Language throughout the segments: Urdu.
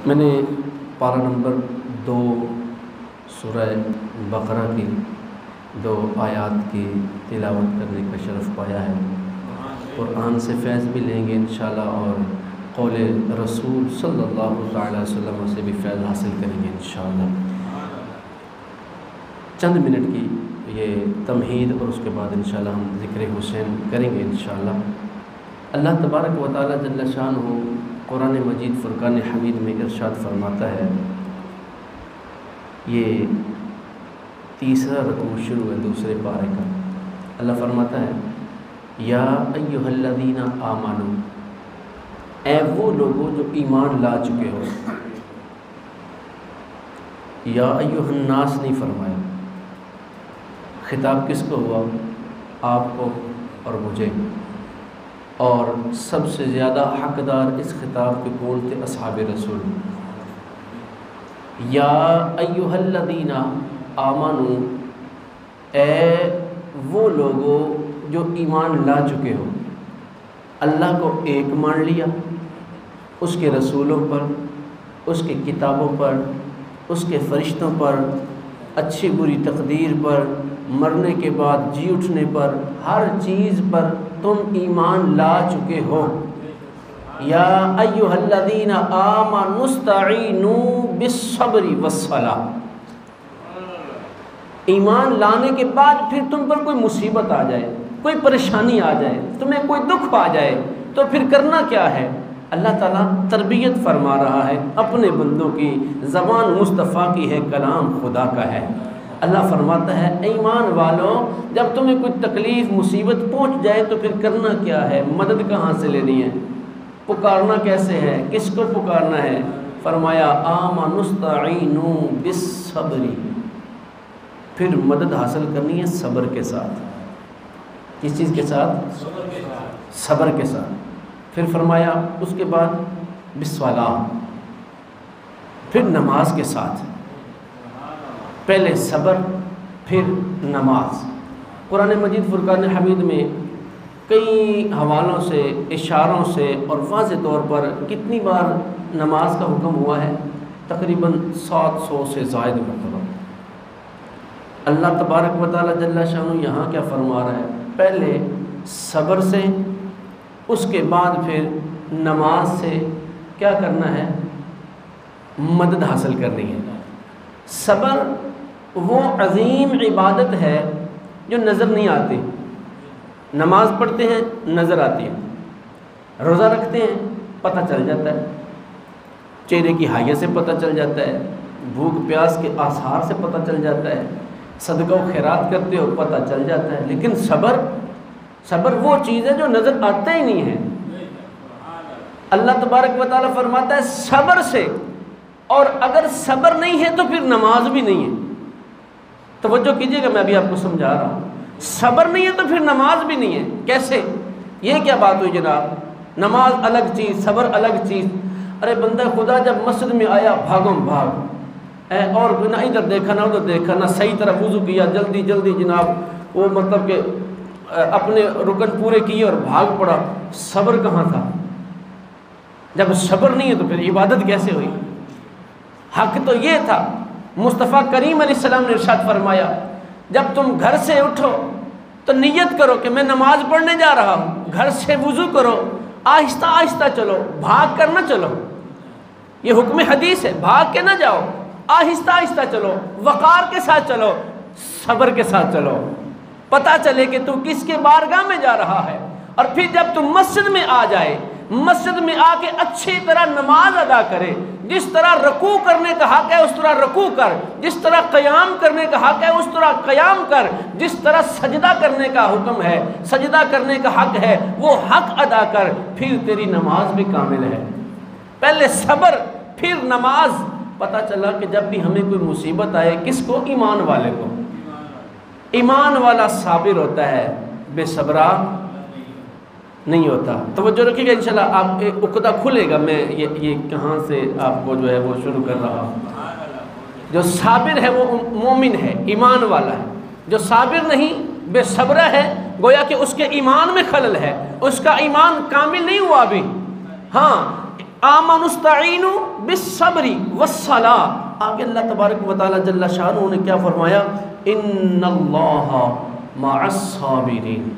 میں نے پارہ نمبر 2 سورہ بقرہ کی 2 آیات کی تلاوت کرنے کا شرف پایا ہے۔ قرآن سے فیض بھی لیں گے انشاءاللہ، اور قول رسول صلی اللہ تعالی وسلم سے بھی فیض حاصل کریں گے انشاءاللہ۔ چند منٹ کی یہ تمہید، اور اس کے بعد انشاءاللہ ہم ذکر حسین کریں گے انشاءاللہ۔ اللہ تبارک و تعالی جل شانہ قرآن مجید فرقان حمید میں ارشاد فرماتا ہے، یہ تیسرا رکوع شروع ہے دوسرے پارے کا۔ اللہ فرماتا ہے، یا ایھا الذین آمنوا، اے وہ لوگوں جو ایمان لا چکے ہو۔ یا ایھا الناس نہیں فرمایا، خطاب کس کو ہوا؟ آپ کو اور مجھے، اور سب سے زیادہ حقدار اس خطاب کے کون تھے؟ اصحاب رسول۔ یا ایھا الذین آمنوا، اے وہ لوگوں جو ایمان لا چکے ہو، اللہ کو ایک مان لیا، اس کے رسولوں پر، اس کی کتابوں پر، اس کے فرشتوں پر، اچھی بری تقدیر پر، مرنے کے بعد جی اٹھنے پر، ہر چیز پر تم ایمان لا چکے ہو۔ یا ایھا الذین آمنوا استعینوا بالصبر والصلاۃ، ایمان لانے کے بعد پھر تم پر کوئی مصیبت آ جائے، کوئی پریشانی آ جائے، تمہیں کوئی دکھ آ جائے، تو پھر کرنا کیا ہے؟ اللہ تعالیٰ تربیت فرما رہا ہے اپنے بندوں کی، زبان مصطفیٰ کی ہے، کلام خدا کا ہے۔ اللہ فرماتا ہے، ایمان والوں، جب تمہیں کوئی تکلیف مصیبت پہنچ جائے تو پھر کرنا کیا ہے؟ مدد کہاں سے لینی ہے؟ پکارنا کیسے ہے؟ کس کو پکارنا ہے؟ فرمایا، آمنوا استعینوا بالصبر، پھر مدد حاصل کرنی ہے صبر کے ساتھ۔ کس چیز کے ساتھ؟ صبر کے ساتھ۔ پھر فرمایا اس کے بعد بالصلاۃ، پھر نماز کے ساتھ۔ پہلے صبر، پھر نماز۔ قرآن مجید فرقان حمید میں کئی حوالوں سے، اشاروں سے اور واضح طور پر کتنی بار نماز کا حکم ہوا ہے؟ تقریباً 700 سے زائد مرتبہ۔ اللہ تبارک و تعالی جل شانہ یہاں کیا فرما رہا ہے؟ پہلے صبر سے، اس کے بعد پھر نماز سے کیا کرنا ہے؟ مدد حاصل کرنی ہے۔ صبر وہ عظیم عبادت ہے جو نظر نہیں آتی۔ نماز پڑھتے ہیں نظر آتی ہے، روزہ رکھتے ہیں پتہ چل جاتا ہے، چہرے کی حیت سے پتہ چل جاتا ہے، بھوک پیاس کے آثار سے پتہ چل جاتا ہے، صدقہ و خیرات کرتے ہو پتہ چل جاتا ہے۔ لیکن صبر وہ چیز ہے جو نظر آتا ہی نہیں ہے۔ اللہ تبارک و تعالیٰ فرماتا ہے صبر سے، اور اگر صبر نہیں ہے تو پھر نماز بھی نہیں ہے۔ توجہ کیجئے گا، میں ابھی آپ کو سمجھا رہا ہوں۔ صبر نہیں ہے تو پھر نماز بھی نہیں ہے۔ کیسے؟ یہ کیا بات ہوئی جناب؟ نماز الگ چیز، صبر الگ چیز۔ ارے بندہ خدا جب مسجد میں آیا بھاگم بھاگ، اور نہ ادھر دیکھا نہ ادھر دیکھا، نہ صحیح طرح وضو کیا، جلدی جلدی جناب وہ مطلب کہ اپنے رکن پورے کیے اور بھاگ پڑا۔ صبر کہاں تھا؟ جب صبر نہیں ہے تو پھر عبادت کیسے ہوئی؟ حق تو یہ تھا، مصطفیٰ کریم علیہ السلام نے ارشاد فرمایا، جب تم گھر سے اٹھو تو نیت کرو کہ میں نماز پڑھنے جا رہا ہوں، گھر سے وضو کرو، آہستہ آہستہ چلو، بھاگ کر نہ چلو۔ یہ حکم حدیث ہے، بھاگ کے نہ جاؤ، آہستہ آہستہ چلو، وقار کے ساتھ چلو، صبر کے ساتھ چلو، پتہ چلے کہ تو کس کے بارگاہ میں جا رہا ہے۔ اور پھر جب تم مسجد میں آ جائے، مسجد میں آ کے اچھی طرح نماز ادا کرے، جس طرح رکوع کرنے کا حق ہے اس طرح رکوع کر، جس طرح قیام کرنے کا حق ہے اس طرح قیام کر، جس طرح سجدہ کرنے کا حکم ہے، سجدہ کرنے کا حق ہے، وہ حق ادا کر، پھر تیری نماز بھی کامل ہے۔ پہلے صبر، پھر نماز۔ پتہ چلا کہ جب بھی ہمیں کوئی مصیبت آئے، کس کو؟ ایمان والے کو۔ ایمان والا صابر ہوتا ہے، بے صبرا نہیں ہوتا۔ توجہ رکھیے گا، انشاءاللہ آپ ایک عقدہ کھلے گا، میں یہ کہاں سے آپ کو جو ہے وہ شروع کر رہا ہوں۔ جو صابر ہے وہ مومن ہے، ایمان والا ہے۔ جو صابر نہیں، بے صبرہ ہے، گویا کہ اس کے ایمان میں خلل ہے، اس کا ایمان کامل نہیں ہوا ابھی۔ ہاں، آمنوا استعینوا بالصبر والصلاۃ۔ آگے اللہ تبارک و تعالی جل شانہ نے کیا فرمایا؟ ان اللہ مع الصابرین،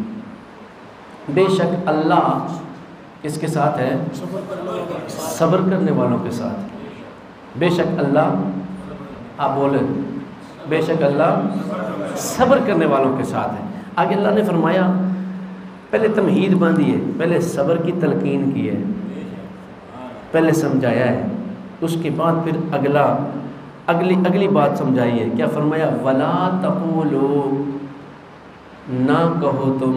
بے شک اللہ کس کے ساتھ ہے؟ صبر کرنے والوں کے ساتھ۔ بے شک اللہ، آپ بولیں، بے شک اللہ صبر کرنے والوں کے ساتھ ہے۔ آگے اللہ نے فرمایا، پہلے تمہید باندھی ہے، پہلے صبر کی تلقین کی ہے، پہلے سمجھایا ہے، اس کے بعد پھر اگلی بات سمجھائی ہے۔ کیا فرمایا؟ ولا تقولوا، نہ کہو تم،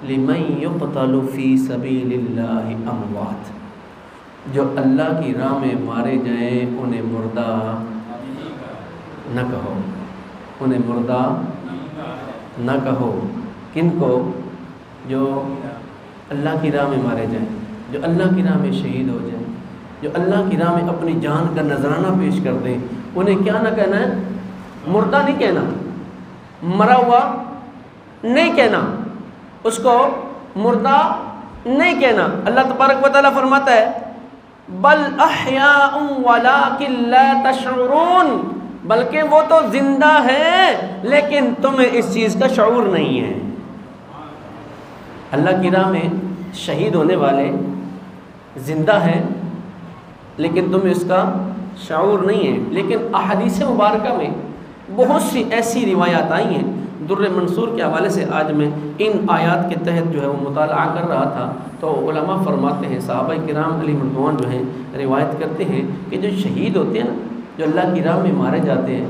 لمن یقتل فی سبیل اللہ اموات، جو اللہ کی راہ میں مارے جائیں انہیں مردہ نہ کہو، انہیں مردہ نہ کہو۔ کن کو؟ جو اللہ کی راہ میں مارے جائیں، جو اللہ کی راہ میں شہید ہو جائیں، جو اللہ کی راہ میں اپنی جان کا نذرانہ پیش کر دیں، انہیں کیا نہ کہنا ہے؟ مردہ نہیں کہنا، مرا ہوا نہیں کہنا، اس کو مردہ نہیں کہنا۔ اللہ تبارک و تعالیٰ فرماتا ہے بل احیاء ولکن لا تشعرون، بلکہ وہ تو زندہ ہیں لیکن تمہیں اس چیز کا شعور نہیں ہے۔ اللہ کی راہ میں شہید ہونے والے زندہ ہیں لیکن تمہیں اس کا شعور نہیں ہے۔ لیکن احادیث مبارکہ میں بہت سی ایسی روایات آئی ہیں۔ در منصور کے حوالے سے آج میں ان آیات کے تحت جو ہے وہ مطالعہ کر رہا تھا، تو علماء فرماتے ہیں، صحابہ کرام علی مردوان جو ہیں روایت کرتے ہیں کہ جو شہید ہوتے ہیں نا، جو اللہ کی راہ میں مارے جاتے ہیں،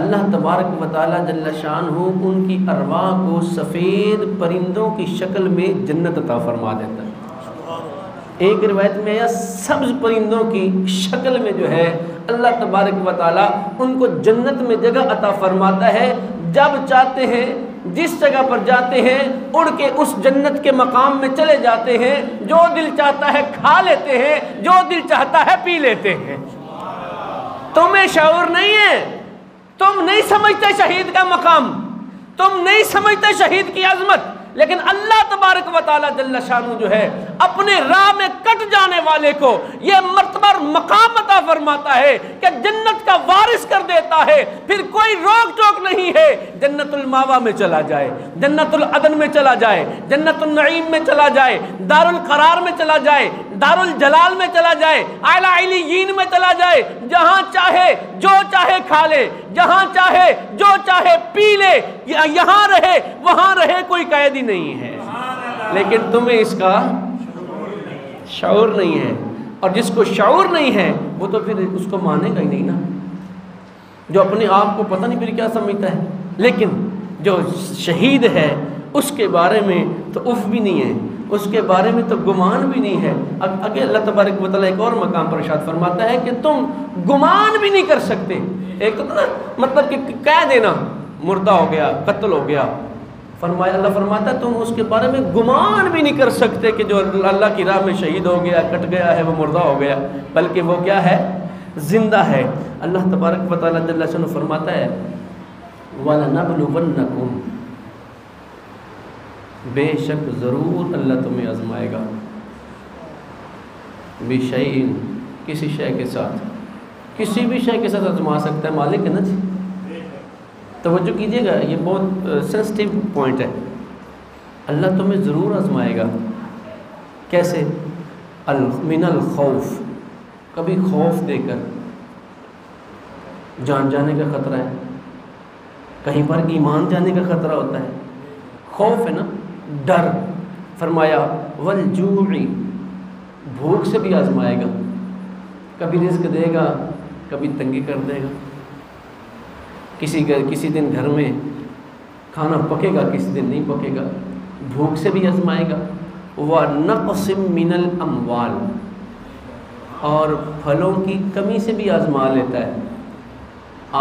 اللہ تبارک و تعالیٰ جل شانہ ان کی ارواح کو سفید پرندوں کی شکل میں جنت عطا فرما دیتا ہے۔ ایک روایت میں یا سبز پرندوں کی شکل میں جو ہے اللہ تبارک و تعالیٰ ان کو جنت میں جگہ عطا فرماتا ہے۔ جب چاہتے ہیں جس جگہ پر جاتے ہیں اڑ کے اس جنت کے مقام میں چلے جاتے ہیں، جو دل چاہتا ہے کھا لیتے ہیں، جو دل چاہتا ہے پی لیتے ہیں۔ تمہیں شعور نہیں ہے، تم نہیں سمجھتے شہید کا مقام، تم نہیں سمجھتے شہید کی عظمت، لیکن اللہ تبارک و تعالیٰ جل شانہ جو ہے اپنے راہ میں کٹ جانے والے کو یہ مرتبہ مقام عطا فرماتا ہے کہ جنت کا وارث کر دیتا ہے، پھر کوئی روک ٹوک نہیں ہے، جنت الماوا میں چلا جائے، جنت العدن میں چلا جائے، جنت النعیم میں چلا جائے، دار القرار میں چلا جائے، دار الجلال میں چلا جائے، اعلی علیین میں چلا جائے، جہاں چاہے جو چاہے کھا لے، جہاں چاہے جو چاہے پی لے، یہاں رہے وہاں رہے، کوئی قید ہی نہیں ہے۔ لیکن تمہیں اس کا شعور نہیں ہے، اور جس کو شعور نہیں ہے وہ تو پھر اس کو مانے گا ہی نہیں نا، جو اپنے آپ کو پتہ نہیں پھر کیا سمجھتا ہے۔ لیکن جو شہید ہے اس کے بارے میں تو اف بھی نہیں ہے، اس کے بارے میں تو گمان بھی نہیں ہے۔ اگے اللہ تبارک و تعالیٰ ایک اور مقام پر ارشاد فرماتا ہے کہ تم گمان بھی نہیں کر سکتے۔ ایک تو نا مطلب کہ کہہ دینا مردہ ہو گیا، قتل ہو گیا، فرمایا اللہ فرماتا ہے تم اس کے بارے میں گمان بھی نہیں کر سکتے کہ جو اللہ کی راہ میں شہید ہو گیا، کٹ گیا ہے، وہ مردہ ہو گیا، بلکہ وہ کیا ہے؟ زندہ ہے۔ اللہ تبارک و تعالیٰ جل شانہ فرماتا ہے وَلَنَبْلُوَنَّكُمْ، بے شک ضرور اللہ تمہیں آزمائے گا، بِشَيْءٍ، کسی شے کے ساتھ، کسی بھی شے کے ساتھ آزما سکتا ہے مالک ہے نا جی۔ توجہ کیجئے گا، یہ بہت سینسٹیو پوائنٹ ہے۔ اللہ تمہیں ضرور آزمائے گا۔ کیسے؟ من الخوف، کبھی خوف دے کر، جان جانے کا خطرہ ہے، کہیں پر ایمان جانے کا خطرہ ہوتا ہے، خوف ہے نا، ڈر۔ فرمایا والجوع، بھوک سے بھی آزمائے گا، کبھی رزق دے گا کبھی تنگی کر دے گا، کسی دن گھر میں کھانا پکے گا، کسی دن نہیں پکے گا، بھوک سے بھی آزمائے گا۔ وَنَقْصٍ مِّنَ الْأَمْوَالِ، اور پھلوں کی کمی سے بھی آزما لیتا ہے۔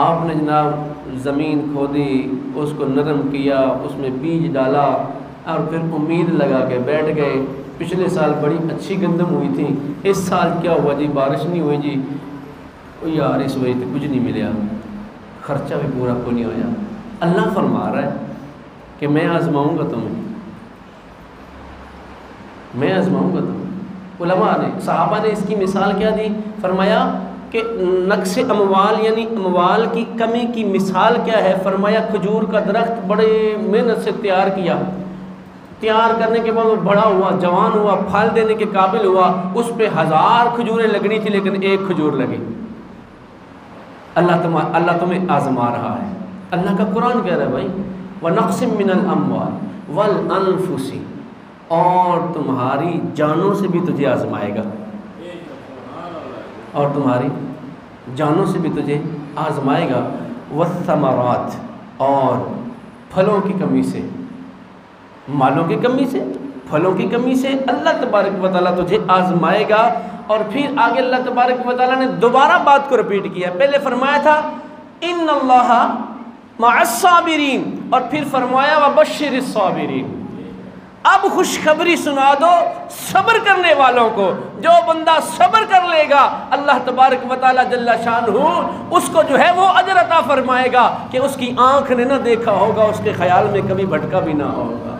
آپ نے جناب زمین کھودی، اس کو نرم کیا، اس میں بیج ڈالا اور پھر امید لگا کے بیٹھ گئے، پچھلے سال بڑی اچھی گندم ہوئی تھی، اس سال کیا ہوا جی؟ بارش نہیں ہوئی جی، یار اس وجہ سے کچھ نہیں ملیا، خرچہ بھی پورا کو نہیں ہویا۔ اللہ فرما رہا ہے کہ میں آزماؤں گا تمہیں، میں آزماؤں گا تمہیں۔ علماء نے صحابہ نے اس کی مثال کیا دی؟ فرمایا کہ نقص اموال یعنی اموال کی کمی کی مثال کیا ہے؟ فرمایا کھجور کا درخت بڑے محنت سے تیار کیا، تیار کرنے کے بعد وہ بڑا ہوا، جوان ہوا، پھل دینے کے قابل ہوا، اس پہ 1000 کھجوریں لگنی تھی لیکن ایک کھجور لگی۔ اللہ تمہیں آزما رہا ہے۔ اللہ کا قرآن کہہ رہا ہے بھائی وَنَقْسِم مِّنَ الْأَمْوَالِ وَالْأَنفُسِ، اور تمہاری جانوں سے بھی تجھے آزمائے گا، اور تمہاری جانوں سے بھی تجھے آزمائے گا، وَالثَّمَرَاتِ، اور پھلوں کی کمی سے، مالوں کی کمی سے، پھلوں کی کمی سے اللہ تبارک و تعالیٰ تجھے آزمائے گا۔ اور پھر آگے اللہ تبارک و تعالیٰ نے دوبارہ بات کو رپیٹ کیا، پہلے فرمایا تھا ان اللہ مع الصابرین، اور پھر فرمایا وبشر الصابرین۔ اب خوشخبری سنا دو صبر کرنے والوں کو، جو بندہ صبر کر لے گا اللہ تبارک و تعالیٰ جل شانہ اس کو جو ہے وہ اجر عطا فرمائے گا کہ اس کی آنکھ نے نہ دیکھا ہوگا، اس کے خیال میں کبھی بھٹکا بھی نہ ہوگا۔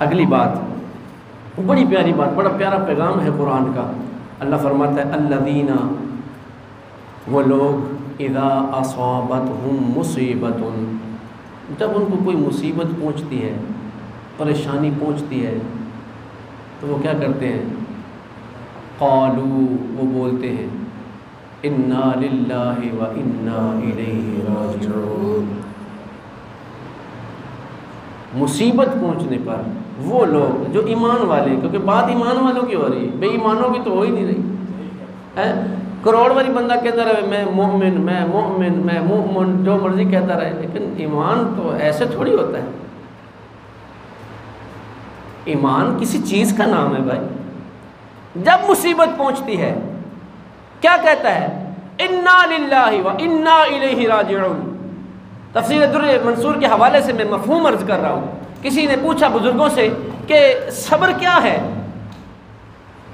اگلی بات بڑی پیاری بات، بڑا پیارا پیغام ہے قرآن کا۔ اللہ فرماتا ہے الذین، وہ لوگ اذا اصابتہم مصیبت، جب ان کو کوئی مصیبت پہنچتی ہے، پریشانی پہنچتی ہے، تو وہ کیا کرتے ہیں؟ قالوا، وہ بولتے ہیں انا للہ و انا الیہ راجعون۔ مصیبت پہنچنے پر وہ لوگ جو ایمان والے، کیونکہ بات ایمان والوں کی ہو رہی ہے، بے ایمانوں کی تو ہو ہی نہیں رہی۔ کروڑ والی بندہ کہتا رہے میں مومن، میں مومن، میں مومن، جو مرضی کہتا رہے، لیکن ایمان تو ایسے تھوڑی ہوتا ہے۔ ایمان کسی چیز کا نام ہے بھائی۔ جب مصیبت پہنچتی ہے کیا کہتا ہے؟ انا للہ و انا الیہ راجعون۔ تفسیر در منصور کے حوالے سے میں مفہوم عرض کر رہا ہوں۔ کسی نے پوچھا بزرگوں سے کہ صبر کیا ہے،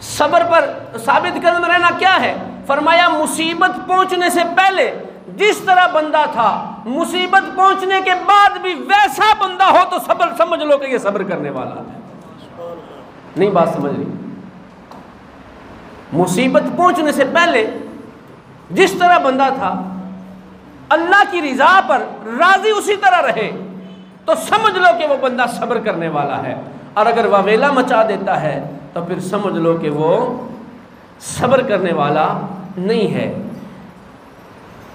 صبر پر ثابت قدم رہنا کیا ہے؟ فرمایا مصیبت پہنچنے سے پہلے جس طرح بندہ تھا، مصیبت پہنچنے کے بعد بھی ویسا بندہ ہو تو صبر، سمجھ لو کہ یہ صبر کرنے والا ہے۔ نہیں بات سمجھ رہی؟ مصیبت پہنچنے سے پہلے جس طرح بندہ تھا اللہ کی رضا پر راضی اسی طرح رہے تو سمجھ لو کہ وہ بندہ صبر کرنے والا ہے، اور اگر واویلا مچا دیتا ہے تو پھر سمجھ لو کہ وہ صبر کرنے والا نہیں ہے۔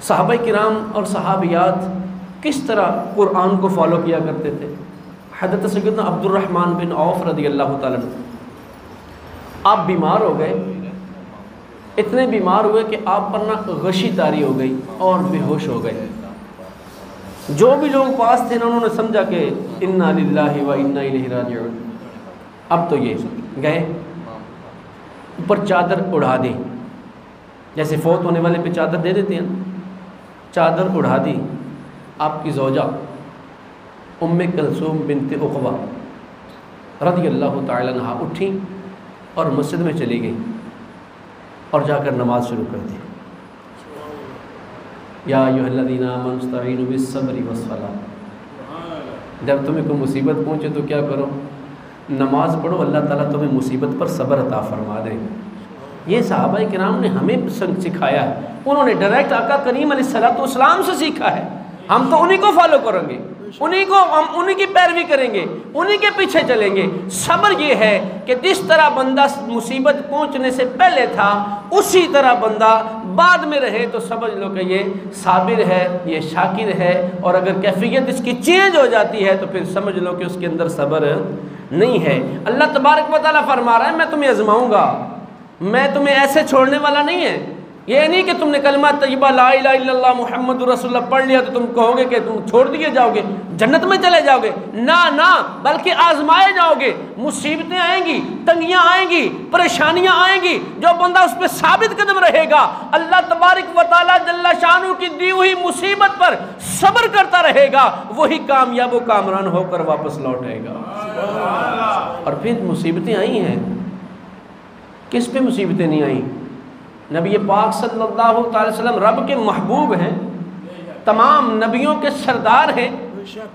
صحابہ کرام اور صحابیات کس طرح قرآن کو فالو کیا کرتے تھے؟ حضرت سیدنا عبد الرحمن بن عوف رضی اللہ تعالیٰ عنہ، آپ بیمار ہو گئے، اتنے بیمار ہوئے کہ آپ پر نہ غشی طاری ہو گئی اور بے ہوش ہو گئے۔ جو بھی لوگ پاس تھے نا انہوں نے سمجھا کہ انا للہ و انا الیہ راجعون، اب تو یہ گئے، اوپر چادر اڑا دی، جیسے فوت ہونے والے پہ چادر دے دیتے ہیں، چادر اڑا دی۔ آپ کی زوجہ ام کلثوم بنت عقبہ رضی اللہ تعالی عنہا اٹھی اور مسجد میں چلی گئی اور جا کر نماز شروع کر دی۔ یا ایھا الذین آمنوا استعینوا بالصبر والصلاۃ، جب تمہیں کوئی مصیبت پہنچے تو کیا کرو؟ نماز پڑھو، اللہ تعالیٰ تمہیں مصیبت پر صبر عطا فرما دے۔ یہ صحابہ کرام نے ہمیں سکھایا ہے، انہوں نے ڈائریکٹ آقا کریم علیہ الصلوۃ والسلام سے سیکھا ہے، ہم تو انہی کو فالو کریں گے، انہی کی پیروی کریں گے، انہی کے پیچھے چلیں گے۔ صبر یہ ہے کہ جس طرح بندہ مصیبت پہنچنے سے پہلے تھا اسی طرح بندہ بعد میں رہے تو سمجھ لو کہ یہ صابر ہے، یہ شاکر ہے، اور اگر کیفیت اس کی چینج ہو جاتی ہے تو پھر سمجھ لو کہ اس کے اندر صبر نہیں ہے۔ اللہ تبارک و تعالیٰ فرما رہا ہے میں تمہیں آزماؤں گا، میں تمہیں ایسے چھوڑنے والا نہیں ہے۔ یہ نہیں کہ تم نے کلمہ طیبہ لا الہ الا اللہ محمد رسول اللہ پڑھ لیا تو تم کہو گے کہ تم چھوڑ دیے جاؤ گے، جنت میں چلے جاؤ گے، نہ، بلکہ آزمائے جاؤ گے، مصیبتیں آئیں گی، تنگیاں آئیں گی، پریشانیاں آئیں گی، جو بندہ اس پہ ثابت قدم رہے گا، اللہ تبارک و تعالیٰ جل شانہ کی دی ہوئی مصیبت پر صبر کرتا رہے گا، وہی کامیاب و کامران ہو کر واپس لوٹے گا۔ اور پھر مصیبتیں آئی ہیں، کس پہ مصیبتیں نہیں آئیں؟ نبی پاک صلی اللہ تعالی وسلم رب کے محبوب ہیں، تمام نبیوں کے سردار ہیں،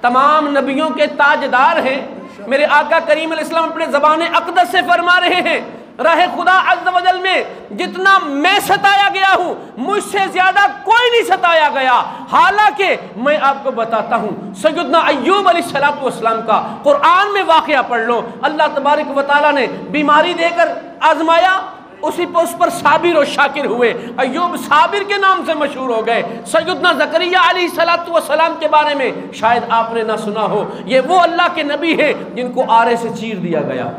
تمام نبیوں کے تاجدار ہیں، میرے آقا کریم علیہ السلام اپنے زبان اقدس سے فرما رہے ہیں راہ خدا عز و جل میں جتنا میں ستایا گیا ہوں مجھ سے زیادہ کوئی نہیں ستایا گیا. حالانکہ میں آپ کو بتاتا ہوں سیدنا ایوب علیہ السلام کا قرآن میں واقعہ پڑھ لو. اللہ تبارک و تعالیٰ نے بیماری دے کر آزمایا, اس پر صابر و شاکر ہوئے. ایوب صابر کے نام سے مشہور ہو گئے. سیدنا زکریا علیہ السلام کے بارے میں شاید آپ نے نہ سنا ہو. یہ وہ اللہ کے نبی ہیں جن کو آرے سے چیر دیا گیا,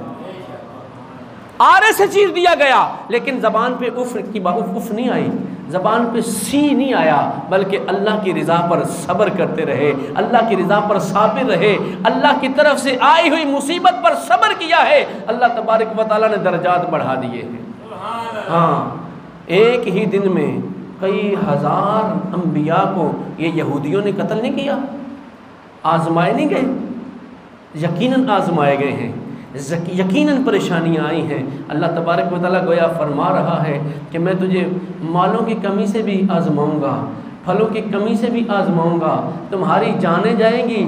آرے سے چیر دیا گیا, لیکن زبان پہ اف نہیں آئی, زبان پہ سی نہیں آیا, بلکہ اللہ کی رضا پر صبر کرتے رہے, اللہ کی رضا پر صابر رہے, اللہ کی طرف سے آئی ہوئی مصیبت پر صبر کیا ہے. اللہ تبارک و تعالیٰ نے درجات بڑھا دیے ہیں. ہاں, ایک ہی دن میں کئی ہزار انبیاء کو یہ یہودیوں نے قتل نہیں کیا, آزمائے نہیں گئے, یقیناً آزمائے گئے ہیں, یقیناً پریشانیاں آئی ہیں. اللہ تبارک و تعالیٰ گویا فرما رہا ہے کہ میں تجھے مالوں کی کمی سے بھی آزماؤں گا, پھلوں کی کمی سے بھی آزماؤں گا, تمہاری جانیں جائیں گی,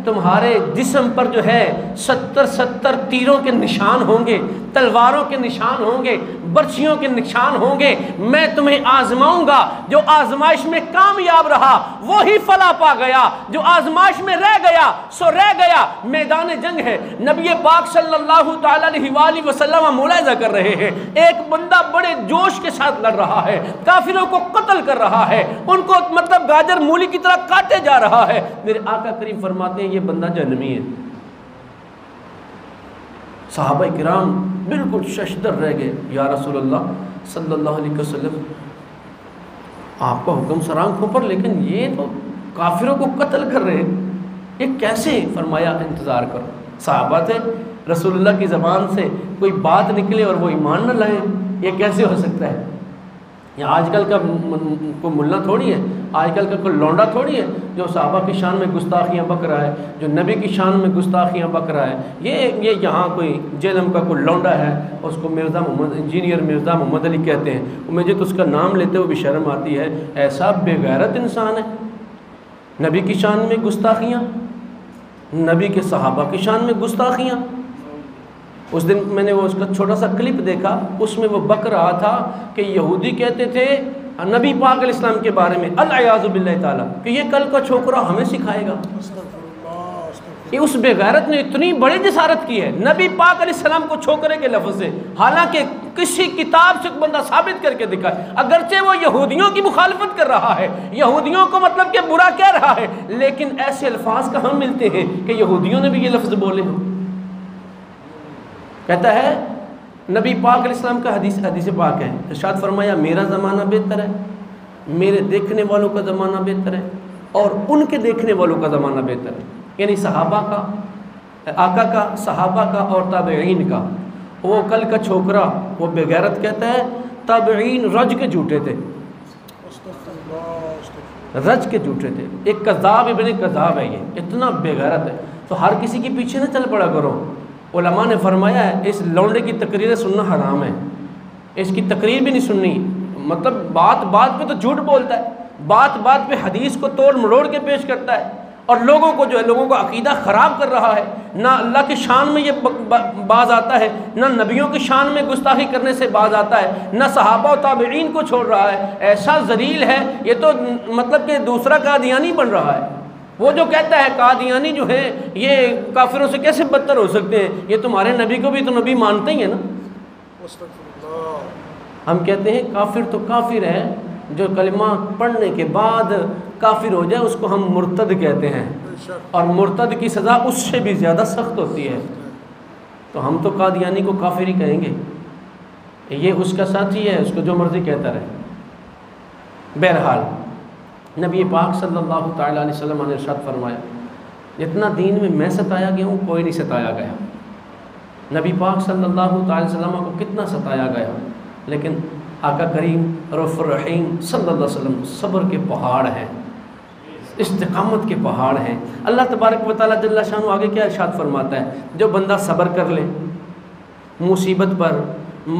تمہارے جسم پر جو ہے 70 تیروں کے نشان ہوں گے, تلواروں کے نشان ہوں گے, برچھیوں کے نشان ہوں گے. میں تمہیں آزماؤں گا, جو آزمائش میں کامیاب رہا وہی فلاح پا گیا, جو آزمائش میں رہ گیا سو رہ گیا. میدان جنگ ہے, نبی پاک صلی اللہ تعالی علیہ وآلہ وسلم ملاحظہ کر رہے ہیں, ایک بندہ بڑے جوش کے ساتھ لڑ رہا ہے, کافروں کو قتل کر رہا ہے, ان کو مطلب گاجر مولی کی طرح کاٹے جا رہا ہے. میرے آقا کریم فرماتے ہیں یہ بندہ جہنمی ہے. صحابہ کرام بالکل ششدر رہ گئے, یا رسول اللہ صلی اللہ علیہ وسلم آپ کا حکم سر آنکھوں پر, لیکن یہ تو کافروں کو قتل کر رہے ہیں, یہ کیسے؟ فرمایا انتظار کرو. صحابہ تھے, رسول اللہ کی زبان سے کوئی بات نکلے اور وہ ایمان نہ لائیں, یہ کیسے ہو سکتا ہے؟ یہ آج کل کا کوئی ملا تھوڑی ہے, آج کل کا کوئی لونڈا تھوڑی ہے جو صحابہ کی شان میں گستاخیاں بک رہا ہے, جو نبی کی شان میں گستاخیاں بک رہا ہے. یہ یہاں کوئی جیلم کا کوئی لونڈا ہے, اس کو انجینئر مرزا محمد علی کہتے ہیں, مجھے تو اس کا نام لیتے ہوئے بھی شرم آتی ہے. ایسا بے غیرت انسان ہے, نبی کی شان میں گستاخیاں, نبی کے صحابہ کی شان میں گستاخیاں. اس دن میں نے وہ اس کا چھوٹا سا کلپ دیکھا, اس میں وہ بک رہا تھا کہ یہودی کہتے تھے نبی پاک علیہ السلام کے بارے میں العیاذ باللہ تعالیٰ کہ یہ کل کا چھوکرا ہمیں سکھائے گا. یہ اس بے غیرت نے اتنی بڑی جسارت کی ہے نبی پاک علیہ السلام کو چھوکرے کے لفظ سے, حالانکہ کسی کتاب سے بندہ ثابت کر کے دکھائے, اگرچہ وہ یہودیوں کی مخالفت کر رہا ہے, یہودیوں کو مطلب کہ برا کہہ رہا ہے, لیکن ایسے الفاظ کہاں ملتے ہیں کہ یہودیوں نے بھی یہ لفظ بولے ہوں. کہتا ہے نبی پاک علیہ السلام کا حدیث پاک ہے, ارشاد فرمایا میرا زمانہ بہتر ہے, میرے دیکھنے والوں کا زمانہ بہتر ہے, اور ان کے دیکھنے والوں کا زمانہ بہتر ہے. یعنی صحابہ کا, آقا کا, صحابہ کا اور تابعین کا. وہ کل کا چھوکرا وہ بے غیرت کہتا ہے تابعین رج کے جھوٹے تھے, رج کے جھوٹے تھے. ایک کذاب ابن کذاب ہے, یہ اتنا بے غیرت ہے. تو ہر کسی کے پیچھے نہ چل پڑا کرو. علماء نے فرمایا ہے اس لونڈے کی تقریریں سننا حرام ہے, اس کی تقریر بھی نہیں سننی. مطلب بات بات پہ تو جھوٹ بولتا ہے, بات بات پہ حدیث کو توڑ مروڑ کے پیش کرتا ہے, اور لوگوں کو جو ہے لوگوں کا عقیدہ خراب کر رہا ہے. نہ اللہ کی شان میں یہ باز آتا ہے, نہ نبیوں کی شان میں گستاخی کرنے سے باز آتا ہے, نہ صحابہ و تابعین کو چھوڑ رہا ہے. ایسا ذلیل ہے یہ تو مطلب کہ دوسرا قادیانی بن رہا ہے. وہ جو کہتا ہے قادیانی جو ہے یہ کافروں سے کیسے بدتر ہو سکتے ہیں, یہ تمہارے نبی کو بھی تو نبی مانتے ہی ہیں نا. ہم کہتے ہیں کافر تو کافر ہے, جو کلمہ پڑھنے کے بعد کافر ہو جائے اس کو ہم مرتد کہتے ہیں, اور مرتد کی سزا اس سے بھی زیادہ سخت ہوتی ہے. تو ہم تو قادیانی کو کافر ہی کہیں گے, یہ اس کا ساتھی ہے, اس کو جو مرضی کہتا رہے. بہرحال نبی پاک صلی اللہ تعالیٰ علیہ وسلم نے ارشاد فرمایا جتنا دین میں ستایا گیا ہوں کوئی نہیں ستایا گیا. نبی پاک صلی اللہ تعالیٰ علیہ وسلم کو کتنا ستایا گیا, لیکن آقا کریم رؤوف الرحیم صلی اللہ علیہ وسلم صبر کے پہاڑ ہیں, استقامت کے پہاڑ ہیں. اللہ تبارک و تعالیٰ جل شانہ آگے کیا ارشاد فرماتا ہے, جو بندہ صبر کر لے مصیبت پر,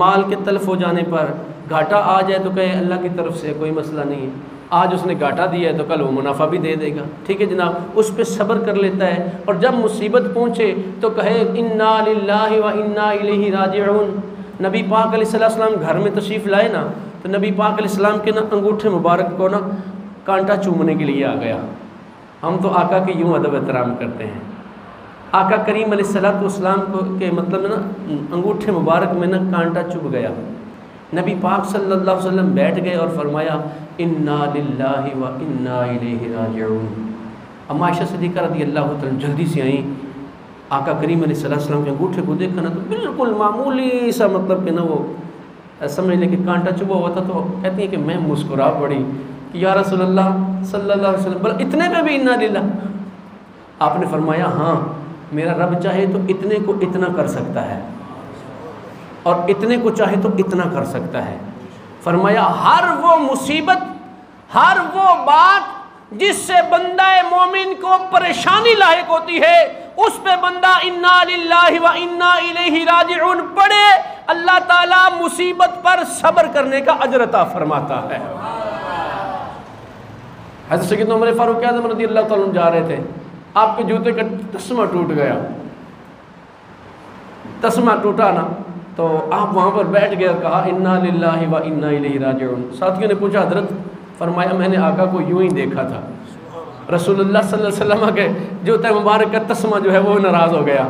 مال کے تلف ہو جانے پر, گھاٹا آ جائے تو کہے اللہ کی طرف سے کوئی مسئلہ نہیں ہے, آج اس نے گھاٹا دیا ہے تو کل وہ منافع بھی دے دے گا، ٹھیک ہے جناب، اس پہ صبر کر لیتا ہے، اور جب مصیبت پہنچے تو کہے انا للہ و انا الیہ راجعون۔ نبی پاک علیہ السلام گھر میں تشریف لائے نا، تو نبی پاک علیہ السلام کے نا انگوٹھے مبارک کو نا کانٹا چومنے کے لیے آ گیا۔ ہم تو آقا کے یوں ادب احترام کرتے ہیں، آقا کریم علیہ السلام کو کے مطلب نا انگوٹھے مبارک میں نا کانٹا چبھ گیا۔ نبی پاک صلی اللہ علیہ وسلم بیٹھ گئے اور فرمایا انا للہ و انا الیہ راجعون۔ اما عائشہ صدیقہ رضی اللہ تعالیٰ جلدی سے آئیں، آقا کریم علیہ السلام کے انگوٹھے کو دیکھا نا تو بالکل معمولی سا مطلب کہ نا وہ سمجھ لے کہ کانٹا چبھا ہوا تھا، تو کہتی ہیں کہ میں مسکرا پڑی کہ یا رسول اللہ صلی اللہ علیہ وسلم، بل اتنے پہ بھی انا للہ؟ آپ نے فرمایا ہاں، میرا رب چاہے تو اتنے کو اتنا کر سکتا ہے، اور اتنے کو چاہے تو اتنا کر سکتا ہے۔ فرمایا ہر وہ مصیبت، ہر وہ بات جس سے بندہ مومن کو پریشانی لاحق ہوتی ہے، اس پہ بندہ انا للہ و انا الیہ راجعون پڑھے، اللہ تعالیٰ مصیبت پر صبر کرنے کا اجر عطا فرماتا ہے۔ حضرت سیدنا عمر فاروق اعظم رضی اللہ تعالیٰ عنہ جا رہے تھے، آپ کے جوتے کا تسمہ ٹوٹ گیا، تسمہ ٹوٹا نا تو آپ وہاں پر بیٹھ گئے اور کہا انا للہ و انا الیہ راجعون۔ ساتھیوں نے پوچھا حضرت، فرمایا میں نے آقا کو یوں ہی دیکھا تھا، رسول اللہ صلی اللہ علیہ وسلم کے جوتے مبارک کا تسمہ جو ہے وہ ناراض ہو گیا،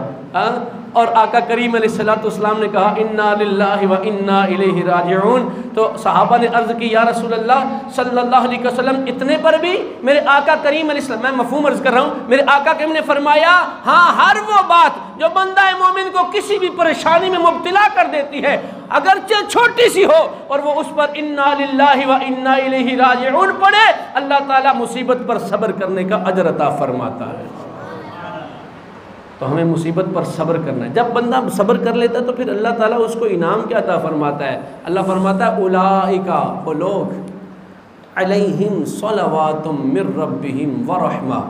اور آقا کریم علیہ السلام نے کہا انا للہ و انا الیہ راجعون۔ تو صحابہ نے عرض کی یا رسول اللہ صلی اللہ علیہ وسلم اتنے پر بھی؟ میرے آقا کریم علیہ السلام، میں مفہوم عرض کر رہا ہوں، میرے آقا کریم نے فرمایا ہاں، ہر وہ بات جو بندہ مومن کو کسی بھی پریشانی میں مبتلا کر دیتی ہے، اگرچہ چھوٹی سی ہو، اور وہ اس پر انا للہ و انا الیہ راجعون پڑھے، اللہ تعالیٰ مصیبت پر صبر کرنے کا اجر عطا فرماتا ہے۔ تو ہمیں مصیبت پر صبر کرنا ہے۔ جب بندہ صبر کر لیتا ہے تو پھر اللہ تعالیٰ اس کو انعام کیا عطا فرماتا ہے؟ اللہ فرماتا ہے اولئک، وہ لوگ، علیہم صلوات من ربہم ورحمہ،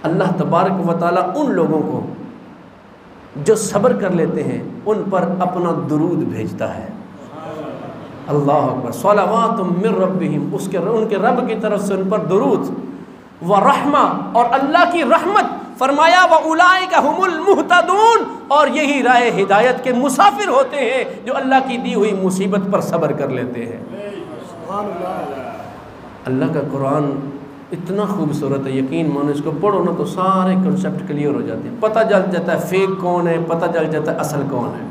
اللہ تبارک و تعالیٰ ان لوگوں کو جو صبر کر لیتے ہیں ان پر اپنا درود بھیجتا ہے۔ اللہ اکبر، صلوات من ربہم، ان کے رب کی طرف سے ان پر درود، ورحمہ، اور اللہ کی رحمت، فرمایا وَأُولَئِكَ هُمُ الْمُهْتَدُونَ، اور یہی راہ ہدایت کے مسافر ہوتے ہیں جو اللہ کی دی ہوئی مصیبت پر صبر کر لیتے ہیں۔ اللہ کا قرآن اتنا خوبصورت ہے، یقین مانو اس کو پڑھو نا تو سارے کنسیپٹ کلیئر ہو جاتے ہیں، پتہ چل جاتا ہے فیک کون ہے، پتہ چل جاتا ہے اصل کون ہے۔